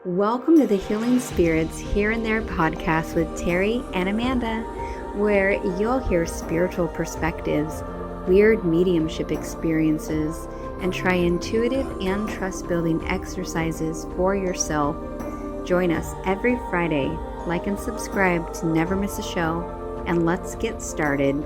Welcome to the Healing Spirits Here and There podcast with Terri and Amanda, where you'll hear spiritual perspectives, weird mediumship experiences, and try intuitive and trust-building exercises for yourself. Join us every Friday. Like and subscribe to never miss a show, and let's get started.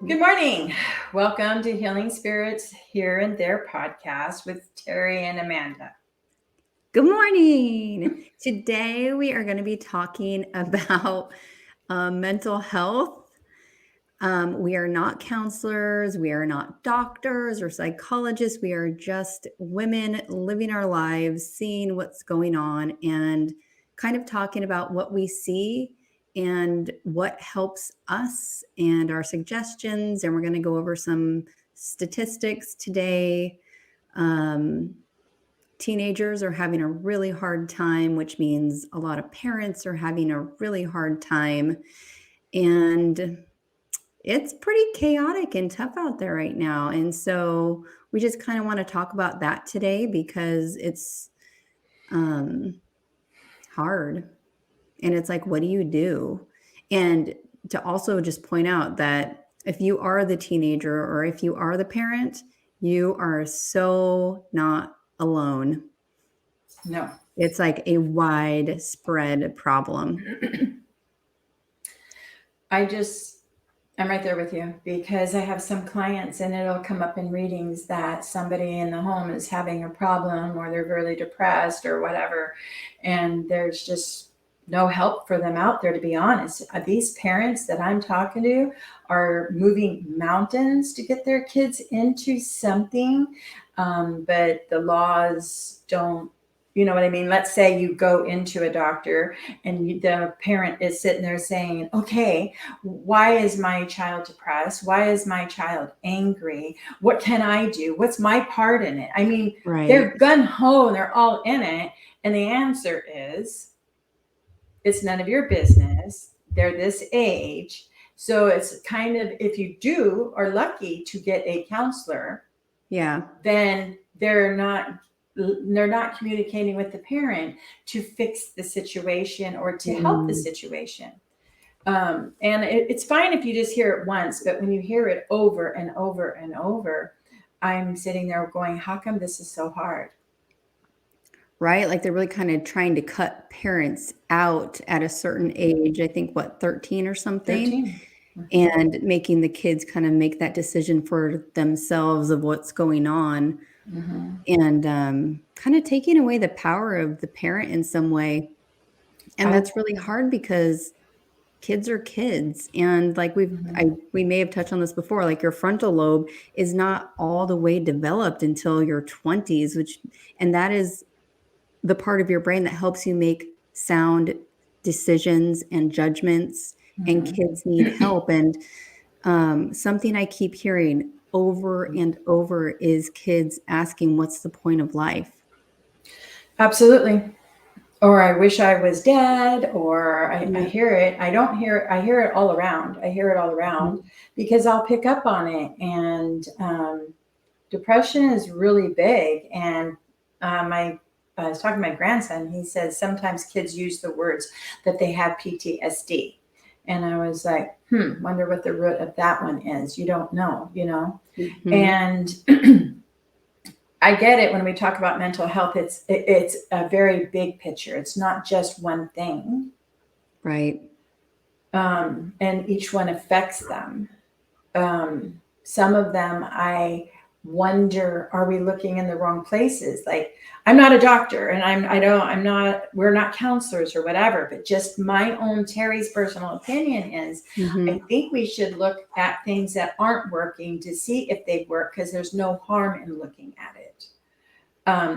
Good morning. Welcome to Healing Spirits Here and There podcast with Terri and Amanda. Good morning. Today we are going to be talking about mental health. We are not counselors. We are not doctors or psychologists. We are just women living our lives, seeing what's going on, and kind of talking about what we see and what helps us and our suggestions. And we're going to go over some statistics today. Teenagers are having a really hard time, which means a lot of parents are having a really hard time. And it's pretty chaotic and tough out there right now. And so we just kind of want to talk about that today because it's hard. And it's like, what do you do? And to also just point out that if you are the teenager or if you are the parent, you are so not alone. No. It's like a widespread problem. I'm right there with you because I have some clients and it'll come up in readings that somebody in the home is having a problem or they're really depressed or whatever. And there's just no help for them out there, to be honest. These parents that I'm talking to are moving mountains to get their kids into something. But the laws don't, you know what I mean? Let's say you go into a doctor and the parent is sitting there saying, okay, why is my child depressed? Why is my child angry? What can I do? What's my part in it? I mean, Right. They're gung-ho and they're all in it. And the answer is, it's none of your business. They're this age. So it's kind of, if you are lucky to get a counselor, then they're not communicating with the parent to fix the situation or to help the situation. And it's fine if you just hear it once, but when you hear it over and over and over, I'm sitting there going, how come this is so hard? Right? Like they're really kind of trying to cut parents out at a certain age, I think, 13 or something? 13. And making the kids kind of make that decision for themselves of what's going on. Mm-hmm. And kind of taking away the power of the parent in some way. And that's really hard because kids are kids. And like we may have touched on this before, like your frontal lobe is not all the way developed until your 20s, and that is the part of your brain that helps you make sound decisions and judgments. And kids need help. And something I keep hearing over and over is kids asking, what's the point of life? Absolutely. Or I wish I was dead, or I hear it. I hear it all around. I hear it all around because I'll pick up on it. And depression is really big. And I was talking to my grandson. He says sometimes kids use the words that they have PTSD. And I was like, wonder what the root of that one is. You don't know, you know? Mm-hmm. And I get it when we talk about mental health. It's a very big picture. It's not just one thing. Right. And each one affects them. Some of them, I wonder, are we looking in the wrong places? Like, I'm not a doctor and we're not counselors or whatever, but just my own Terry's personal opinion is I think we should look at things that aren't working to see if they work, because there's no harm in looking at it.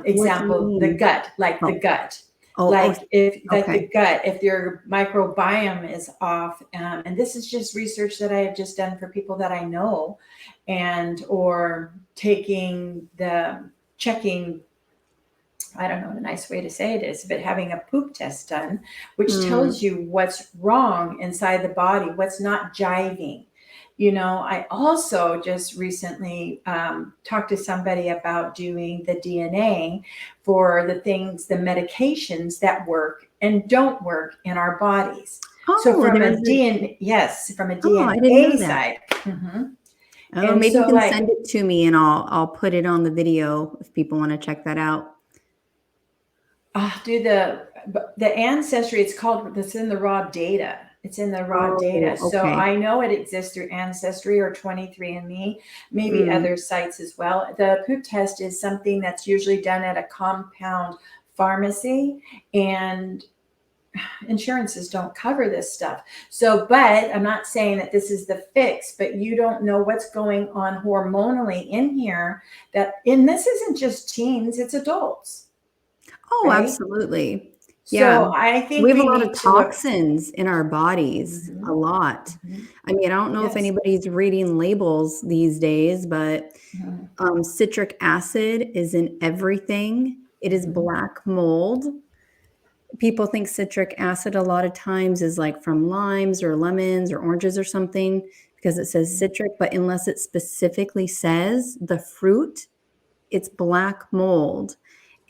Example, the gut, the gut. The gut, if your microbiome is off, and this is just research that I have just done for people that I know, or checking, I don't know the nice way to say it is, but having a poop test done, which tells you what's wrong inside the body, what's not jiving. I also just recently talked to somebody about doing the DNA for the medications that work and don't work in our bodies. So Oh, from there's a a DNA, yes, from a oh, I didn't know DNA that. side. Mhm. Oh, And maybe you so can like, send it to me and I'll put it on the video if people wanna check that out. do the ancestry, it's called, that's in the raw data. It's in the raw Oh, data. So okay. I know it exists through Ancestry or 23andMe, maybe Mm. other sites as well. The poop test is something that's usually done at a compound pharmacy, and insurances don't cover this stuff. So, but I'm not saying that this is the fix, but you don't know what's going on hormonally in here, and this isn't just teens, it's adults, Oh, right? absolutely. Yeah. So I We think have a we lot of need to look. toxins in our bodies, a Mhm, lot. mhm. I mean, I don't know if Yes. anybody's reading labels these days, but, Mhm, citric acid is in everything. It is mhm, black mold. People think citric acid a lot of times is, like, from limes or lemons or oranges or something because it says mhm. citric, but unless it specifically says the fruit, it's black mold.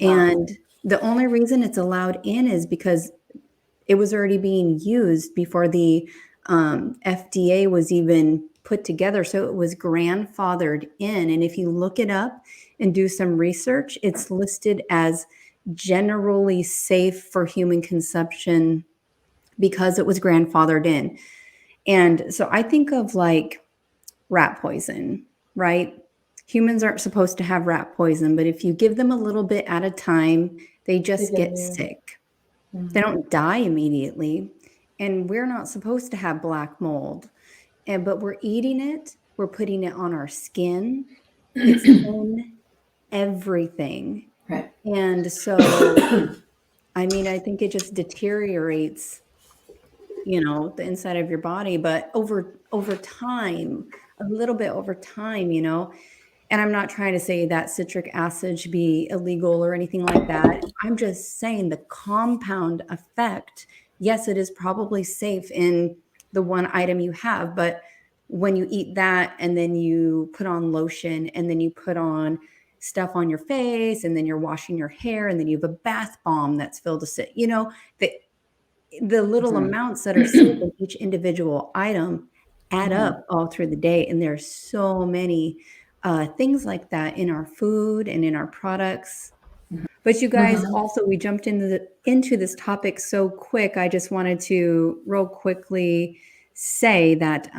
Wow. And the only reason it's allowed in is because it was already being used before the FDA was even put together. So it was grandfathered in. And if you look it up and do some research, it's listed as generally safe for human consumption because it was grandfathered in. And so I think of like rat poison, right? Humans aren't supposed to have rat poison, but if you give them a little bit at a time, they They just get get immune. sick. They Mhm. don't die immediately. And we're not supposed to have black mold. And but we're eating it, we're putting it on our skin. It's in everything. Right. And so, I mean, I think it just deteriorates, the inside of your body, but over time, a little bit over time, and I'm not trying to say that citric acid should be illegal or anything like that. I'm just saying the compound effect, yes, it is probably safe in the one item you have, but when you eat that and then you put on lotion and then you put on stuff on your face and then you're washing your hair and then you have a bath bomb that's filled with the little Mhm. amounts that are safe in each individual item add Mhm. up all through the day, and there's so many, things like that in our food and in our products. But you guys, Mhm. also, we jumped into this topic so quick, I just wanted to real quickly say that,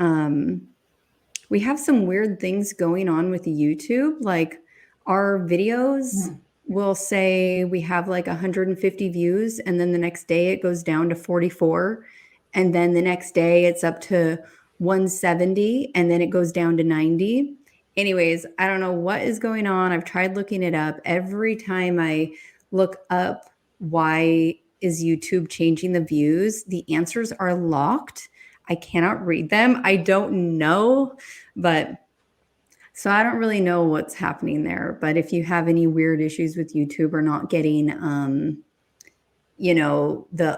we have some weird things going on with YouTube. Like our videos Mhm. will say we have like 150 views, and then the next day it goes down to 44. And then the next day it's up to 170, and then it goes down to 90. Anyways, I don't know what is going on. I've tried looking it up. Every time I look up why is YouTube changing the views, the answers are locked. I cannot read them. I don't know. But so I don't really know what's happening there. But if you have any weird issues with YouTube or not getting, the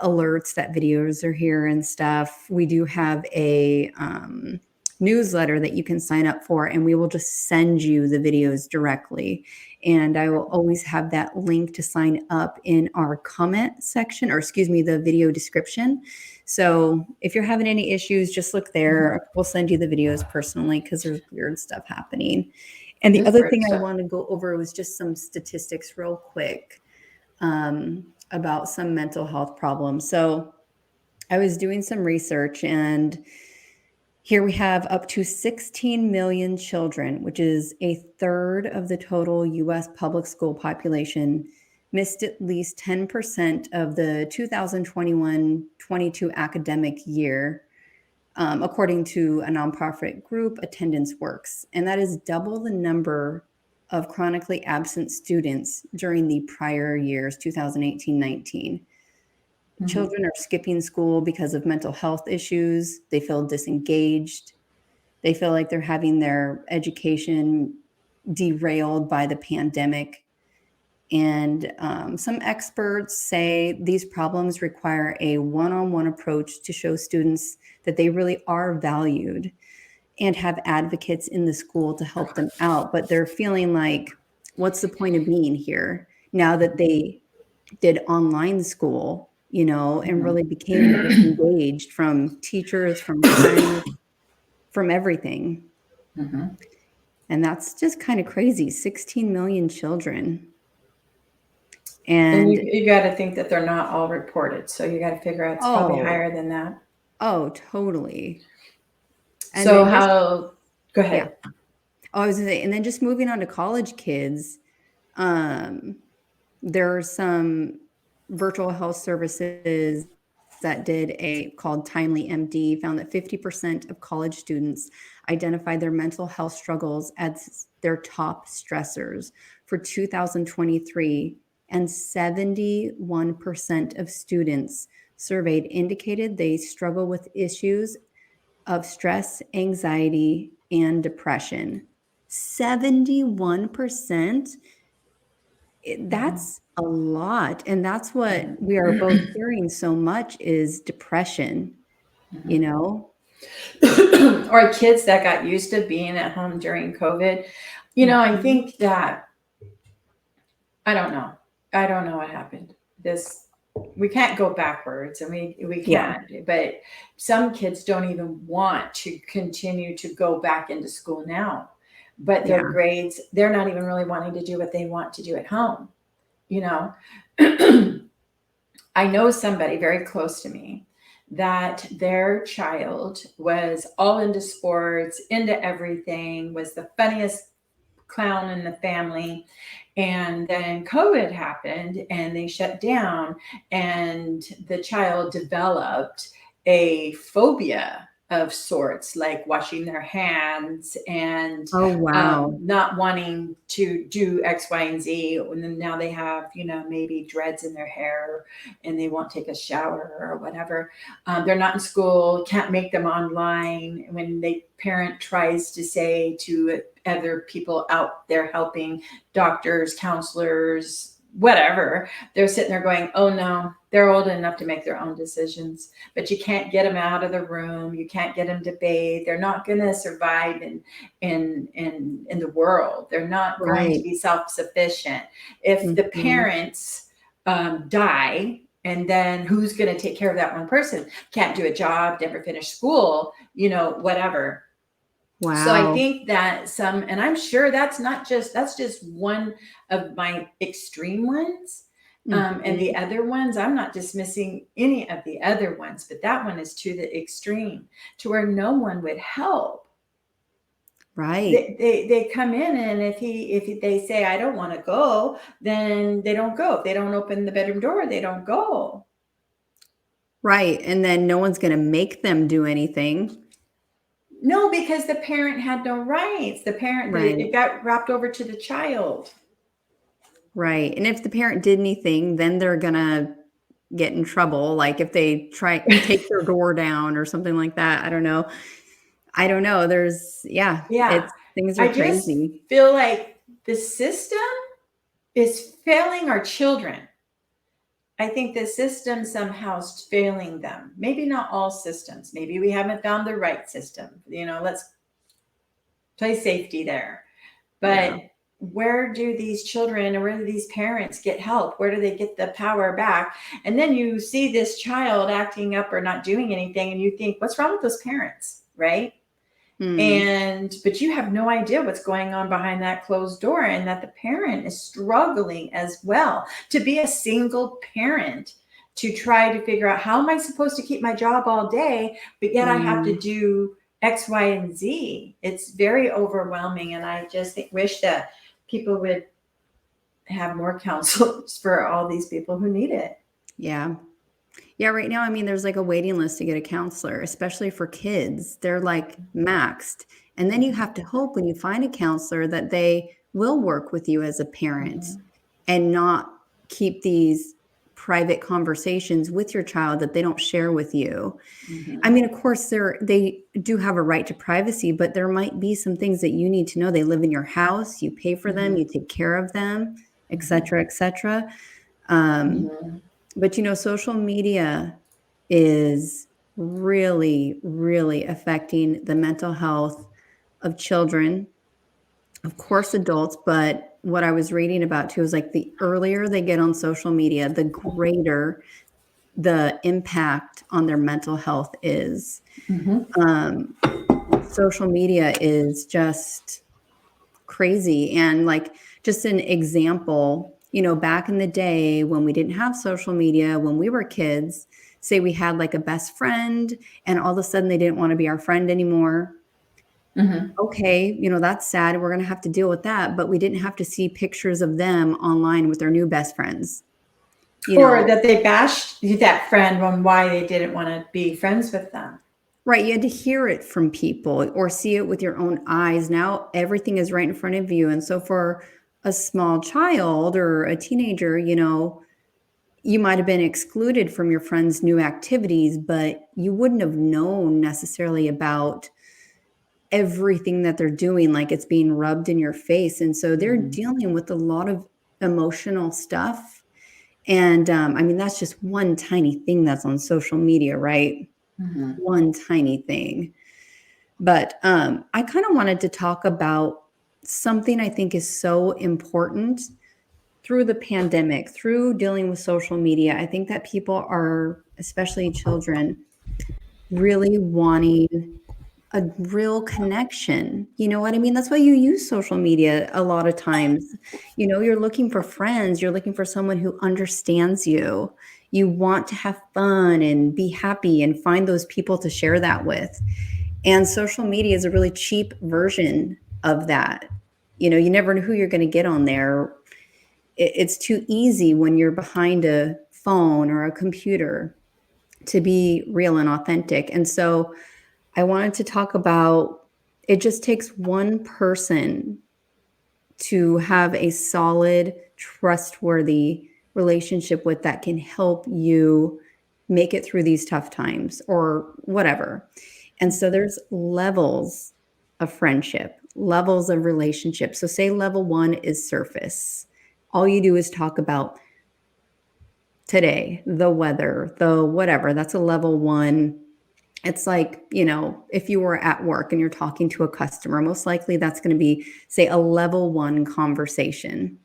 alerts that videos are here and stuff, we do have a newsletter that you can sign up for, and we will just send you the videos directly. And I will always have that link to sign up in our comment section, or excuse me, the video description. So if you're having any issues, just look Mhm. there. We'll send you the videos personally because there's weird stuff happening. And the There's other weird thing I stuff. want to go over was just some statistics real quick about some mental health problems. So I was doing some research, and here we have up to 16 million children, which is a third of the total US public school population, missed at least 10% of the 2021-22 academic year, according to a nonprofit group, Attendance Works. And that is double the number of chronically absent students during the prior years, 2018-19. Mhm. Children are skipping school because of mental health issues. They feel disengaged. They feel like they're having their education derailed by the pandemic. And some experts say these problems require a one on one approach to show students that they really are valued. and have advocates in the school to help them out. But they're feeling like, what's the point of being here now that they did online school, and really became disengaged from teachers, from friends, from everything. Mhm. And that's just kind of crazy. 16 million children. And And you got to think that they're not all reported, so you got to figure out it's probably oh, higher than that. totally. And So then just, how? Go yeah. ahead. Oh, I was gonna say, and then just moving on to college kids, um, there are some virtual health services that did a called Timely MD found that 50% of college students identified their mental health struggles as their top stressors for 2023, and 71% of students surveyed indicated they struggle with issues of stress, anxiety, and depression. 71%. Mhm. That's a lot. And that's what we are both hearing so much is depression, you Mhm. know? Or kids that got used to being at home during COVID. I Mhm. think that I don't know. I don't know what happened. This We can't go backwards, and we Yeah, can't. But some kids don't even want to continue to go back into school now. But their yeah. grades, they're not even really wanting to do what they want to do at home. You know, I know somebody very close to me that their child was all into sports, into everything, was the funniest clown in the family. And then COVID happened and they shut down, and the child developed a phobia of sorts, like washing their hands and Oh, wow. not wanting to do X, Y, and Z. And then now they have, maybe dreads in their hair and they won't take a shower or whatever. They're not in school, can't make them online. When the parent tries to say to other people out there helping, doctors, counselors, whatever, they're sitting there going, oh no, they're old enough to make their own decisions. But you can't get them out of the room, you can't get them to bathe, they're not going to survive in the world, they're not going to Right. be self-sufficient. If the Mhm. parents die, and then who's going to take care of that one person? Can't do a job, never finish school, whatever. So I Wow. think that and I'm sure that's just one of my extreme ones. And the Mhm. other ones, I'm not dismissing any of the other ones, but that one is to the extreme, to where no one would help. Right. They come in, and if they say I don't want to go, then they don't go. If they don't open the bedroom door, they don't go. Right, and then no one's gonna make them do anything. No, because the parent had no rights. It Right. got wrapped over to the child. Right, and if the parent did anything, then they're gonna get in trouble, like, if they take their door down or something like that, I don't know. Yeah. Things are I just crazy. feel like the system is failing our children. I think the system somehow is failing them. Maybe not all systems. Maybe we haven't found the right system. Let's play safety there. Yeah. But where do these children, or where do these parents get help? Where do they get the power back? And then you see this child acting up or not doing anything, and you think, what's wrong with those parents? Right? Mm. But you have no idea what's going on behind that closed door, and that the parent is struggling as well, to be a single parent, to try to figure out, how am I supposed to keep my job all day, but yet I have to Mm. do X, Y, and Z. It's very overwhelming, and I just wish that people would have more counselors for all these people who need it. Yeah. Yeah, right now, I mean, there's, like, a waiting list to get a counselor, especially for kids. They're, like, maxed, and then you have to hope when you find a counselor that they will work with you as a parent Mhm. and not keep these private conversations with your child that they don't share with you. I Mhm. mean, of course, they do have a right to privacy, but there might be some things that you need to know. They live in your house, you pay for them, Mhm. you take care of them, et Mhm. cetera, et cetera. Um, Mhm. but, social media is really, really affecting the mental health of children, of course, adults, but what I was reading about too is like the earlier they get on social media, the greater the impact on their mental health is. Mhm. Um, Social media is just crazy. And like, just an example, back in the day when we didn't have social media, when we were kids, say we had like a best friend and all of a sudden they didn't want to be our friend anymore. Mhm. Okay, that's sad. We're going to have to deal with that. But we didn't have to see pictures of them online with their new best friends. Or that they bashed that friend on why they didn't want to be friends with them. Right. You had to hear it from people or see it with your own eyes. Now everything is right in front of you. And so for a small child or a teenager, you might have been excluded from your friends' new activities, but you wouldn't have known necessarily about everything that they're doing, like it's being rubbed in your face. And so they're dealing with a lot of emotional stuff. And I mean, that's just one tiny thing that's on social media, right? Mhm. One tiny thing. But I kind of wanted to talk about something I think is so important through the pandemic, through dealing with social media. I think that people are, especially children, really wanting a real connection. You know what I mean? That's why you use social media a lot of times. You're looking for friends, you're looking for someone who understands you. You want to have fun and be happy and find those people to share that with. And social media is a really cheap version of that. You never know who you're going to get on there. It's too easy when you're behind a phone or a computer to be real and authentic. And so I wanted to talk about, it just takes one person to have a solid, trustworthy relationship with that can help you make it through these tough times or whatever. And so there's levels of friendship, levels of relationship. So say level 1 is surface. All you do is talk about today, the weather, the whatever. That's a level 1. It's like, if you were at work and you're talking to a customer, most likely that's going to be, say, a level 1 conversation.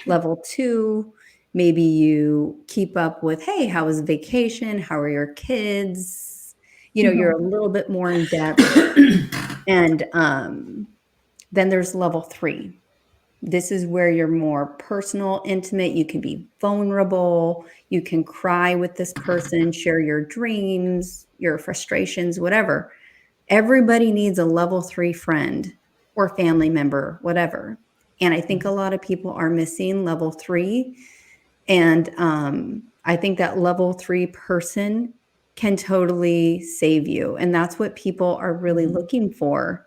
Level 2, maybe you keep up with, hey, how was vacation? How are your kids? You're a little bit more in depth. And then there's level 3. This is where you're more personal, intimate. You can be vulnerable. You can cry with this person, share your dreams, your frustrations, whatever. Everybody needs a level 3 friend or family member, whatever. And I think a lot of people are missing level 3. And I think that level 3 person can totally save you. And that's what people are really looking for,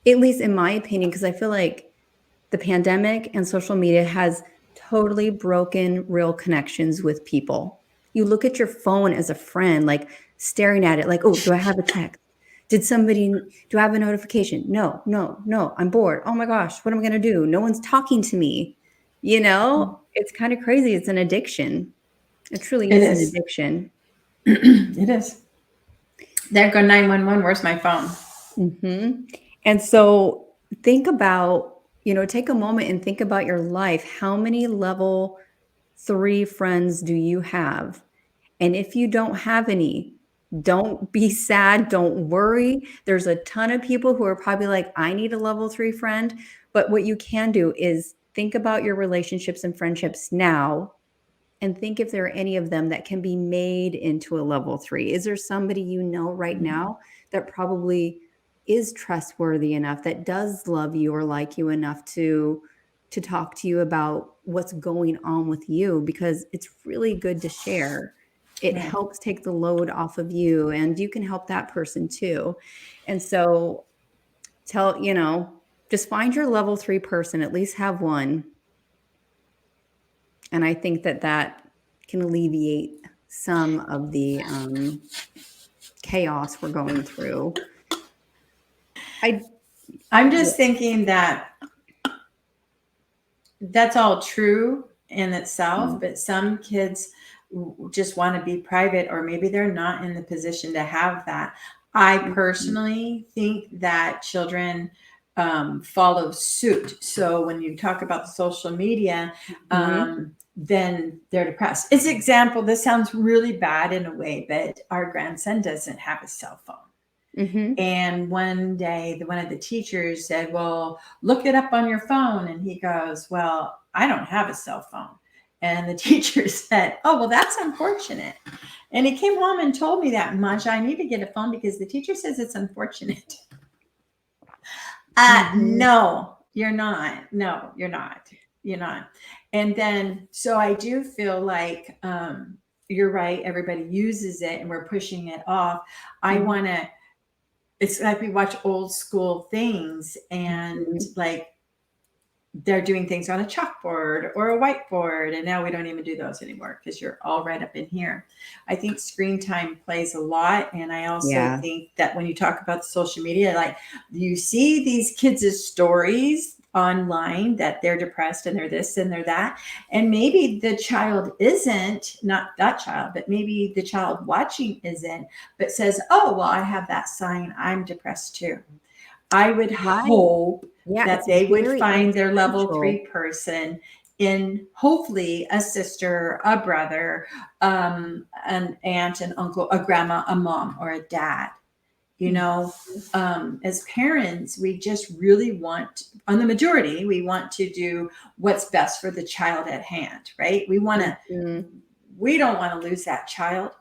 at least in my opinion, because I feel like the pandemic and social media has totally broken real connections with people. You look at your phone as a friend, like staring at it, like, oh, do I have a text? Do I have a notification? No, no, no, I'm bored. Oh my gosh, what am I going to do? No one's talking to me. It's kind of crazy. It's an addiction. It truly It is an is. addiction. It is. There go 911. Where's my phone? Mm-hmm. And so think about, take a moment and think about your life. How many level 3 friends do you have? And if you don't have any, don't be sad. Don't worry. There's a ton of people who are probably like, I need a level 3 friend. But what you can do is think about your relationships and friendships now and think if there are any of them that can be made into a level 3. Is there somebody right now that probably is trustworthy enough, that does love you or like you enough to talk to you about what's going on with you? Because it's really good to share. It Right. helps take the load off of you, and you can help that person too. And so just find your level 3 person, at least have one. And I think that can alleviate some of the chaos we're going through. I'm just thinking that that's all true in itself, but some kids just want to be private, or maybe they're not in the position to have that. I Mhm. personally think that children follow suit. So when you talk about the social media, Mhm. then they're depressed. As an example, this sounds really bad in a way, but our grandson doesn't have a cell phone. Mhm. And one day, one of the teachers said, "Well, look it up on your phone." And he goes, "Well, I don't have a cell phone." And the teacher said, "Oh, well, that's unfortunate." And he came home and told me that, "Masha, I need to get a phone because the teacher says it's unfortunate." Mhm. No, you're not. No, you're not. You're not. And then, so I do feel like you're right. Everybody uses it and we're pushing it off. I Mhm. want to, it's like we watch old school things and Mhm. like they're doing things on a chalkboard or a whiteboard, and now we don't even do those anymore because you're all right up in here. I think screen time plays a lot, and I also Yeah. think that when you talk about social media, like you see these kids' stories online that they're depressed and they're this and they're that, and maybe the child isn't, not that child, but maybe the child watching isn't, but says, "Oh, well, I have that sign, I'm depressed too." I would Right. hope Yeah, that it's they would very find their level influential. 3 person in hopefully a sister, a brother, an aunt, an uncle, a grandma, a mom, or a dad. You Mhm. know, as parents, we just really want, on the majority, we want to do what's best for the child at hand, right? Mhm. We don't want to lose that child.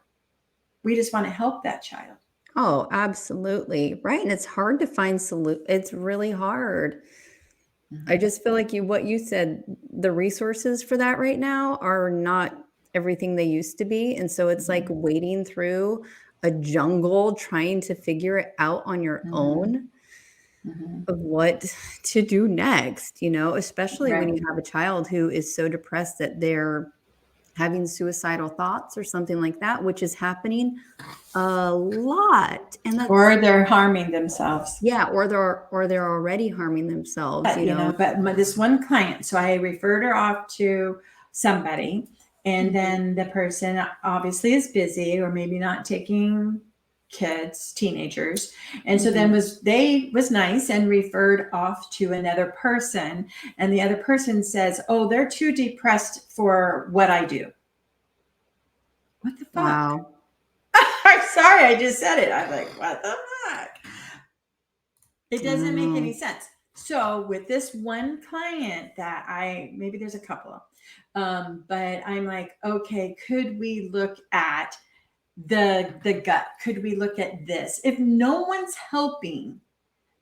We just want to help that child. Oh, absolutely. Right, and it's hard to find it's really hard. I Mhm. just feel like what you said, the resources for that right now are not everything they used to be, and so it's like Mhm. wading through a jungle trying to figure it out on your Mhm. own Mhm. of what to do next, especially when Right. you have a child who is so depressed that they're having suicidal thoughts or something like that, which is happening a lot, and that's Or they're harming themselves. yeah, or they're already harming themselves, But, but this one client, so I referred her off to somebody, and Mhm, then the person obviously is busy or maybe not taking kids, teenagers. And so then mhm. was nice and referred off to another person. And the other person says, "Oh, they're too depressed for what I do." What the fuck? Wow. I'm sorry, I just said it. I'm like, what the fuck? It I don't doesn't make any know. sense. So with this one client that maybe there's a couple, but I'm like, okay, could we look at the gut? Could we look at this? If no one's helping,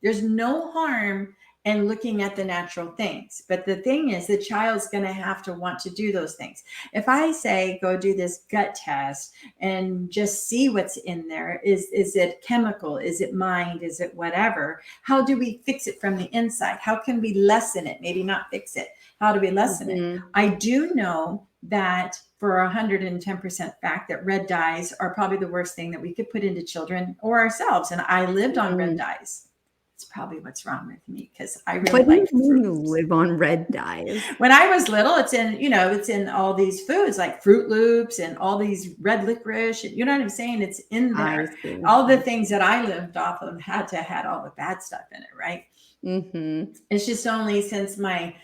there's no harm in looking at the natural things. But the thing is, the child's going to have to want to do those things. If I say, go do this gut test and just see what's in there, is it chemical? Is it mind? Is it whatever? How do we fix it from the inside? How can we lessen it? Maybe not fix it. How do we lessen it? Mhm, I do know that for 110% fact that red dyes are probably the worst thing that we could put into children or ourselves. And I lived on red mhm. dyes. It's probably what's wrong with me because I really What do you like mean Fruit you Loops. live on red dyes? When I was little, it's in all these foods like Fruit Loops and all these red licorice. You know what I'm saying? It's in I there. see, All the I things see. that I lived off of had all the bad stuff in it, right? Mhm, It's just only since my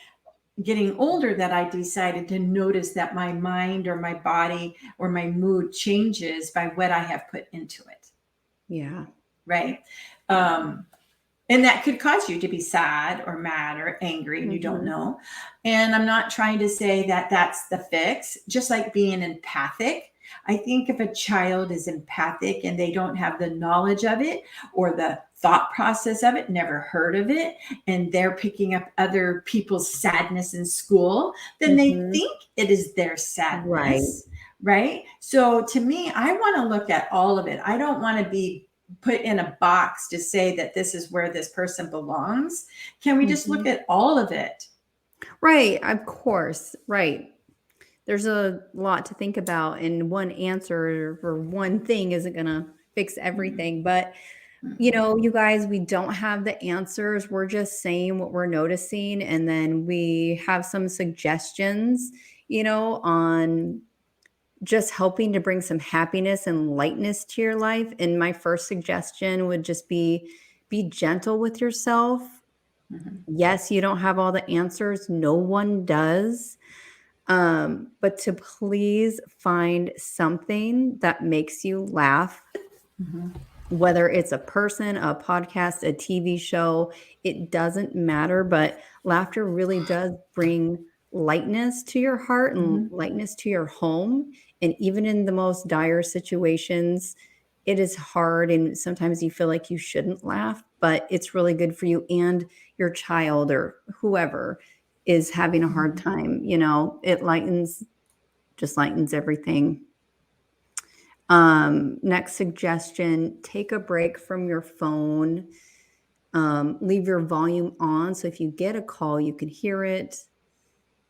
getting older that I decided to notice that my mind or my body or my mood changes by what I have put into it, yeah, right? Um, and that could cause you to be sad or mad or angry and you don't mhm, know. And I'm not trying to say that that's the fix, just like being empathic. I think if a child is empathic and they don't have the knowledge of it or the thought process of it, never heard of it, and they're picking up other people's sadness in school, then they mhm, think it is their right, sadness, right? So to me, I want to look at all of it. I don't want to be put in a box to say that this is where this person belongs. Can we just look mhm. at all of it? Right, of course, right. There's a lot to think about, and one answer for one thing isn't gonna fix Mm-mm, everything, but, mm-mm, you guys, we don't have the answers, we're just saying what we're noticing, and then we have some suggestions, on just helping to bring some happiness and lightness to your life. And my first suggestion would just be gentle with yourself. Yes, you don't have all the answers. No one does. But to please find something that makes you laugh, whether it's a person, a podcast, a TV show, it doesn't matter. But laughter really does bring lightness to your heart and lightness to your home. And even in the most dire situations, it is hard. And sometimes you feel like you shouldn't laugh, but it's really good for you and your child or whoever is having a hard time. It just lightens everything. Next suggestion, take a break from your phone. Leave your volume on. So if you get a call, you can hear it,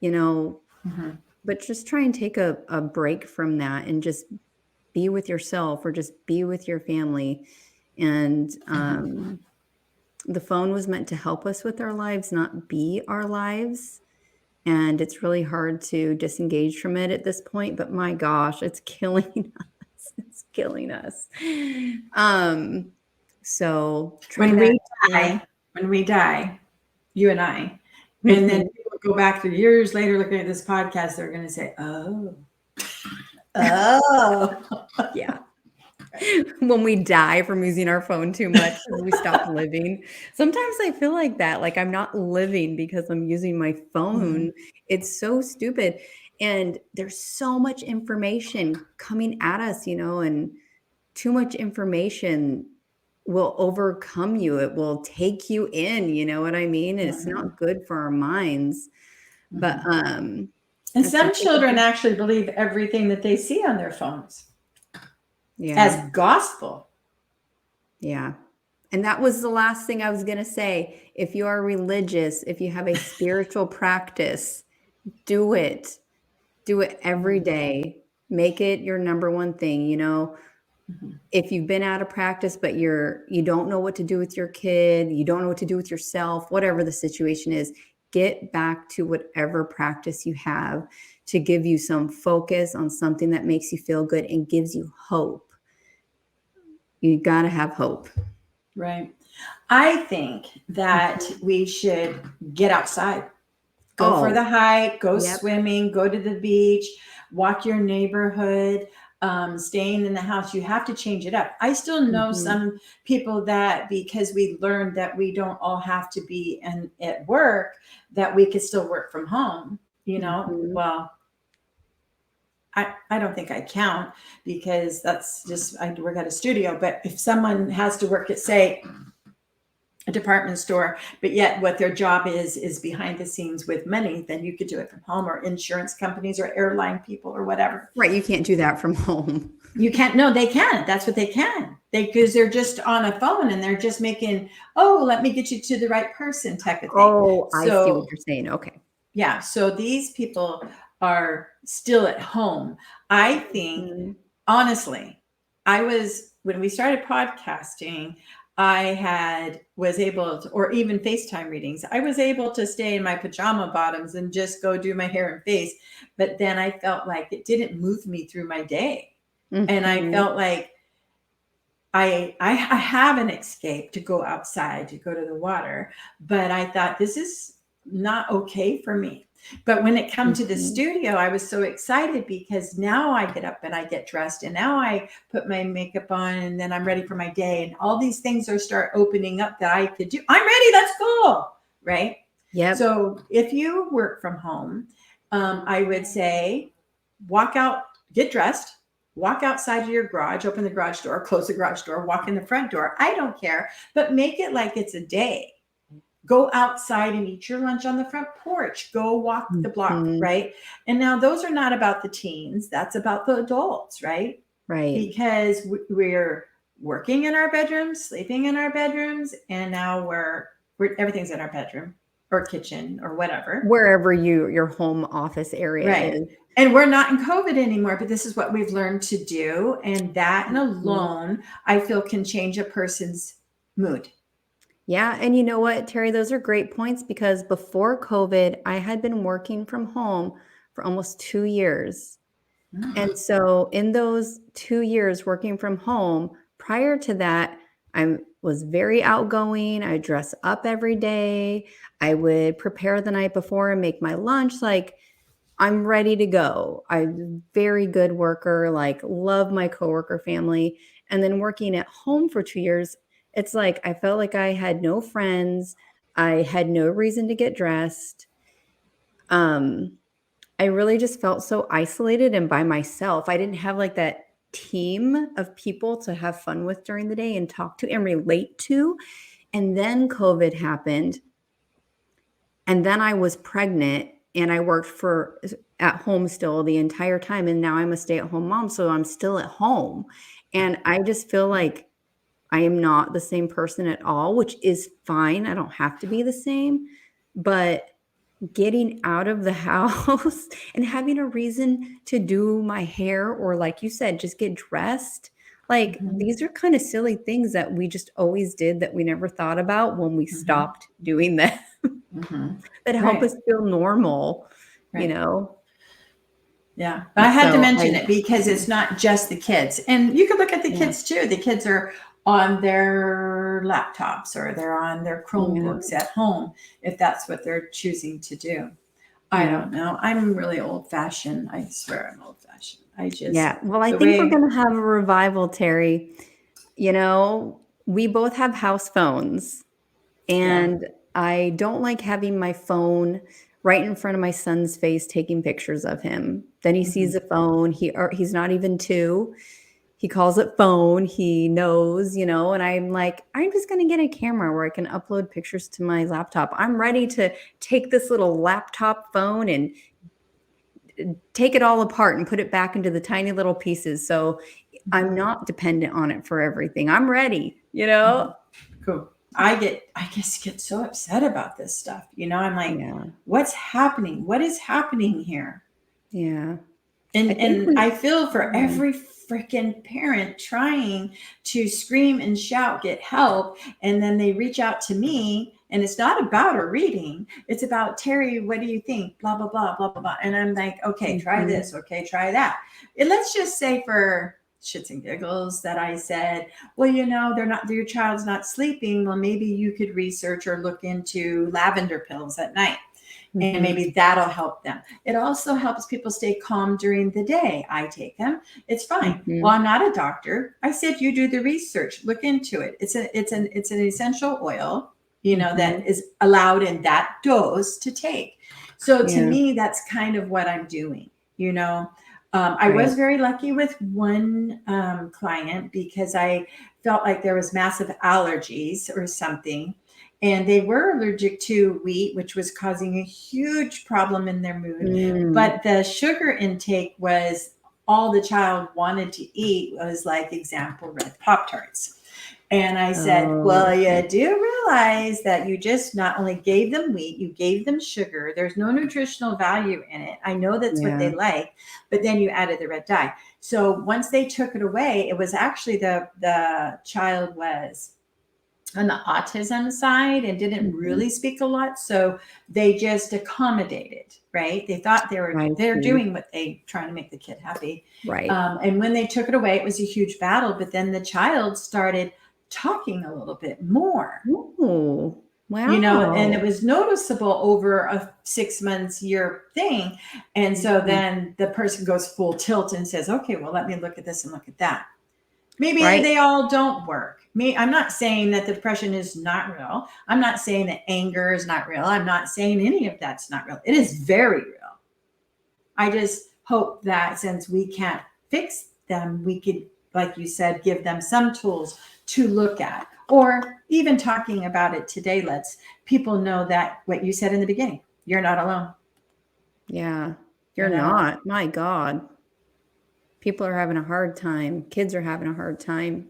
but just try and take a break from that and just be with yourself or just be with your family. And the phone was meant to help us with our lives, not be our lives. And it's really hard to disengage from it at this point, but my gosh, it's killing us. It's killing us. So try When that. when we die, you and I, and then people go back 3 years later looking at this podcast, they're going to say, oh, yeah. When we die from using our phone too much, we stop living. Sometimes I feel like that, like I'm not living because I'm using my phone. It's so stupid. And there's so much information coming at us, and too much information will overcome you. It will take you in, you know what I mean? And it's not good for our minds. But and some children actually believe everything that they see on their phones as gospel. Yeah. And that was the last thing I was going to say. If you are religious, if you have a spiritual practice, do it. Do it every day. Make it your number one thing. If you've been out of practice, but you don't know what to do with your kid, you don't know what to do with yourself, whatever the situation is, get back to whatever practice you have to give you some focus on something that makes you feel good and gives you hope. You got to have hope. Right. I think that we should get outside, go for the hike, go swimming, go to the beach, walk your neighborhood. Staying in the house, you have to change it up. I still know some people that, because we learned that we don't all have to be at work, that we could still work from home, well, I don't think I count, because that's just, I work at a studio. But if someone has to work at, say, a department store, but yet what their job is behind the scenes with money, then you could do it from home, or insurance companies or airline people or whatever. Right. You can't do that from home. You can't. No, they can. That's what they can. Because they're just on a phone and they're just making, oh, let me get you to the right person type of thing. Oh, I see what you're saying. Okay. Yeah. So these people are still at home. I think, honestly, when we started podcasting, I was able to, or even FaceTime readings, I was able to stay in my pajama bottoms and just go do my hair and face. But then I felt like it didn't move me through my day. And I felt like I have an escape to go outside, to go to the water. But I thought, this is not okay for me. But when it came to the studio, I was so excited, because now I get up and I get dressed, and now I put my makeup on, and then I'm ready for my day. And all these things start opening up that I could do. I'm ready. That's cool. Right. Yeah. So if you work from home, I would say walk out, get dressed, walk outside of your garage, open the garage door, close the garage door, walk in the front door. I don't care, but make it like it's a day. Go outside and eat your lunch on the front porch. Go walk the block, right? And now those are not about the teens. That's about the adults, right? Right. Because we're working in our bedrooms, sleeping in our bedrooms, and now we're everything's in our bedroom or kitchen or whatever. Wherever your home office area is. And we're not in COVID anymore, but this is what we've learned to do. And that and alone, I feel, can change a person's mood. Yeah. And you know what, Terri, those are great points, because before COVID, I had been working from home for almost 2 years. And so in those 2 years working from home, prior to that, I was very outgoing. I dress up every day. I would prepare the night before and make my lunch. Like, I'm ready to go. I'm a very good worker, like, love my coworker family. And then working at home for 2 years, it's like I felt like I had no friends. I had no reason to get dressed. Um, I really just felt so isolated and by myself. I didn't have, like, that team of people to have fun with during the day and talk to and relate to. And then COVID happened, and then I was pregnant, and I worked for at home still the entire time, and now I'm a stay-at-home mom, so I'm still at home. And I just feel like I am not the same person at all, which is fine. I don't have to be the same, but getting out of the house and having a reason to do my hair or, like you said, just get dressed. Like, Mhm. these are kind of silly things that we just always did that we never thought about when we Mhm. stopped doing them Mhm. that help Right. us feel normal, you Right. know? Yeah. But I had to So mention it because it's not just the kids. And you could look at the yeah, kids too. The kids are on their laptops or they're on their yeah, Chromebooks at home if that's what they're choosing to do. I yeah, don't know. I'm really old fashioned. I swear I'm old fashioned. I just, yeah. Well, I the think we're way, gonna have a revival, Terry. We both have house phones. yeah. And I don't like having my phone right in front of my son's face taking pictures of him. Then he sees Mhm. a phone, he's not even 2. He calls it phone, he knows, and I'm like, "I'm just gonna get a camera where I can upload pictures to my laptop." I'm ready to take this little laptop phone and take it all apart and put it back into the tiny little pieces, so I'm Mhm. not dependent on it for everything. I'm ready, you know? Mhm. Cool. I guess get so upset about this stuff. I'm like, Yeah, what's happening? What is happening here? yeah. I think And we I feel for yeah. every freaking parent trying to scream and shout, get help, and then they reach out to me, and it's not about a reading. It's about Terry. What do you think? Blah blah blah blah blah blah. And I'm like, okay, try Mhm. this. Okay, try that. And let's just say for shits and giggles that I said, well, they're not. Your child's not sleeping. Well, maybe you could research or look into lavender pills at night and Mhm. maybe that'll help them. It also helps people stay calm during the day. I take them. It's fine. Well, Mhm. I'm not a doctor. I said you do the research, look into it. It's an essential oil, that Mhm. is allowed in that dose to take. So to Yeah, me, that's kind of what I'm doing. You know, I right. was very lucky with one client because I felt like there was massive allergies or something, and they were allergic to wheat, which was causing a huge problem in their mood. Mm. But the sugar intake was all the child wanted to eat was, like, example, red Pop Tarts. And I said, Oh, well, okay. you do realize that you just not only gave them wheat, you gave them sugar. There's no nutritional value in it. I know that's what they Yeah. like, but then you added the red dye. So once they took it away, it was actually the child was on the autism side and didn't Mhm. really speak a lot, so they just accommodated, right? They thought I they're see. doing what they trying to make the kid happy. Right. And when they took it away, it was a huge battle, but then the child started talking a little bit more, Ooh, and it wow. was noticeable over a 6 months year thing. And so Mhm. then the person goes full tilt and says, okay, well, let me look at this and look at that. Maybe Right. they all don't work. I'm not saying that depression is not real. I'm not saying that anger is not real. I'm not saying any of that's not real. It is very real. I just hope that since we can't fix them, we could, like you said, give them some tools to look at. Or even talking about it today lets people know that what you said in the beginning, you're not alone. Yeah. You're You're not alone. not. My God. People are having a hard time. Kids are having a hard time.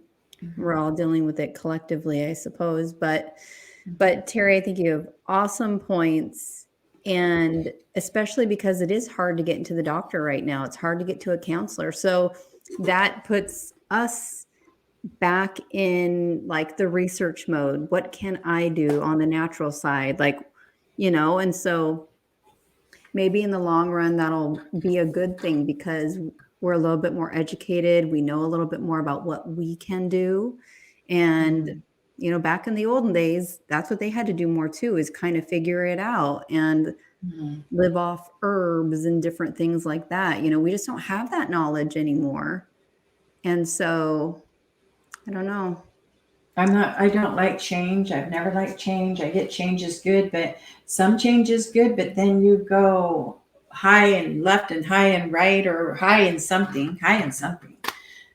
We're Mhm, all dealing with it collectively, I suppose, but mhm, But Terry, I think you have awesome points, and especially because it is hard to get into the doctor right now. It's hard to get to a counselor. So that puts us back in like the research mode. What can I do on the natural side? And so maybe in the long run that'll be a good thing because we're a little bit more educated. We know a little bit more about what we can do. And, back in the olden days, that's what they had to do more too, is kind of figure it out and live off herbs and different things like that. We just don't have that knowledge anymore. And so, I don't know. I don't like change. I've never liked change. I get change is good, but some change is good, but then you go high and left and high and right, or high and something, high and something,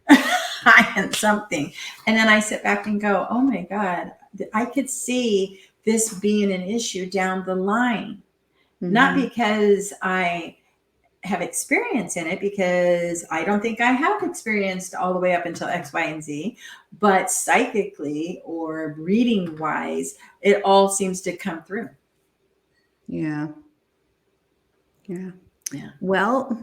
high and something. And then I sit back and go, oh my God, I could see this being an issue down the line. Not because I have experience in it, because I don't think I have experienced all the way up until X, Y, and Z, but psychically or reading wise, it all seems to come through. Yeah. Well,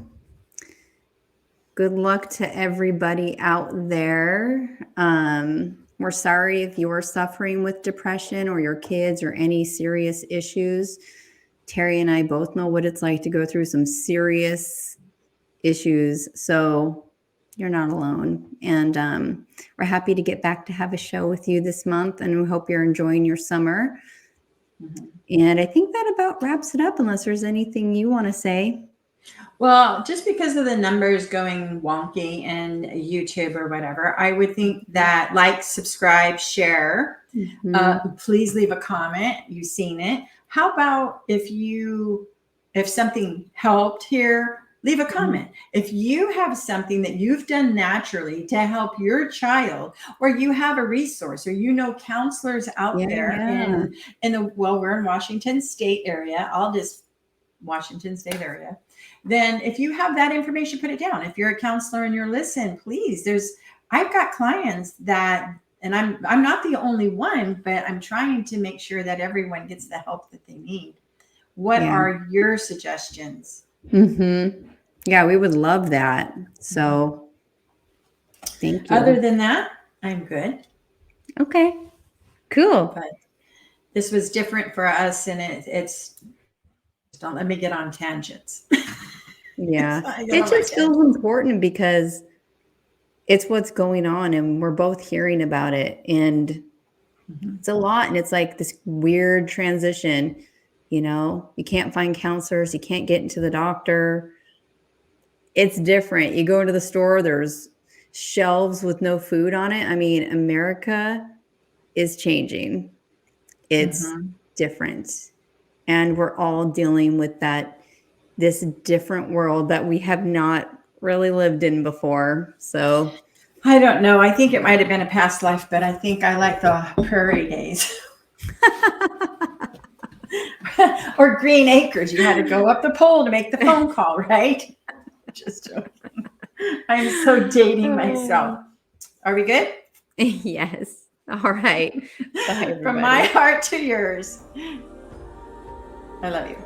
good luck to everybody out there. We're sorry if you're suffering with depression or your kids or any serious issues. Terri and I both know what it's like to go through some serious issues. So you're not alone. And we're happy to get back to have a show with you this month. And we hope you're enjoying your summer. And I think that about wraps it up, unless there's anything you want to say. Well, just because of the numbers going wonky and YouTube or whatever, I would think that like, subscribe, share, please leave a comment. You've seen it. How about if something helped here, leave a comment. If you have something that you've done naturally to help your child, or you have a resource, or counselors out there we're in Washington State area. Washington State area. Then if you have that information, put it down. If you're a counselor and you're listening, please, I've got clients that, and I'm not the only one, but I'm trying to make sure that everyone gets the help that they need. What are your suggestions? Yeah, we would love that. So thank you. Other than that, I'm good. Okay, cool. But this was different for us, and it's don't let me get on tangents. Yeah, it just feels important because it's what's going on and we're both hearing about it, and it's a lot. And it's like this weird transition, you can't find counselors, you can't get into the doctor. It's different. You go into the store, there's shelves with no food on it. I mean, America is changing. It's different. And we're all dealing with this different world that we have not really lived in before. So I don't know. I think it might have been a past life, but I think I like the prairie days. Or Green Acres. You had to go up the pole to make the phone call, right? Just joking. I'm so dating myself. Are we good? Yes. All right. Bye, from my heart to yours. I love you.